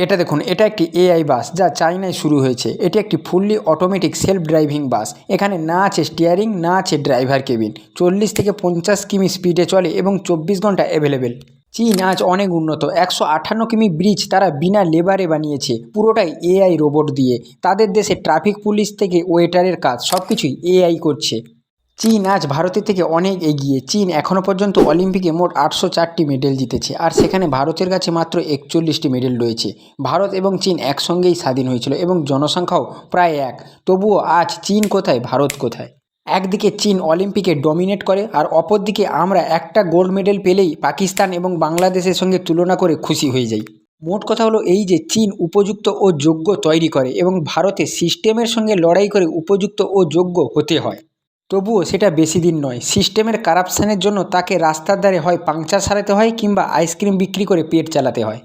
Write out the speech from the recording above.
এটা দেখুন, এটা একটি এআই বাস যা চায়নায় শুরু হয়েছে। এটি একটি ফুললি অটোমেটিক সেলফ ড্রাইভিং বাস। এখানে না আছে স্টিয়ারিং, না আছে ড্রাইভার কেবিন। 40 থেকে 50 কিমি স্পিডে চলে এবং 24 ঘন্টা অ্যাভেলেবেল। চীন আজ অনেক উন্নত। 158 কিমি ব্রিজ তারা বিনা লেবারে বানিয়েছে, পুরোটাই এআই রোবট দিয়ে। তাদের দেশে ট্রাফিক পুলিশ থেকে ওয়েটারের কাজ সব কিছুই এআই করছে। চীন আজ ভারতের থেকে অনেক এগিয়ে। চীন এখনও পর্যন্ত অলিম্পিকে মোট 804টি মেডেল জিতেছে, আর সেখানে ভারতের কাছে মাত্র 41টি মেডেল রয়েছে। ভারত এবং চীন একসঙ্গেই স্বাধীন হয়েছিল এবং জনসংখ্যাও প্রায় এক। তবুও আজ চীন কোথায়, ভারত কোথায়? একদিকে চীন অলিম্পিকে ডমিনেট করে, আর অপরদিকে আমরা একটা গোল্ড মেডেল পেলেই পাকিস্তান এবং বাংলাদেশের সঙ্গে তুলনা করে খুশি হয়ে যাই। মোট কথা হলো এই যে চীন উপযুক্ত ও যোগ্য তৈরি করে এবং ভারতে সিস্টেমের সঙ্গে লড়াই করে উপযুক্ত ও যোগ্য হতে হয়। তবুও সেটা বেশি দিন নয়। সিস্টেমের কারাপশানের জন্য তাকে রাস্তার ধারে হয় পাংচার সারাতে হয়, কিংবা আইসক্রিম বিক্রি করে পেট চালাতে হয়।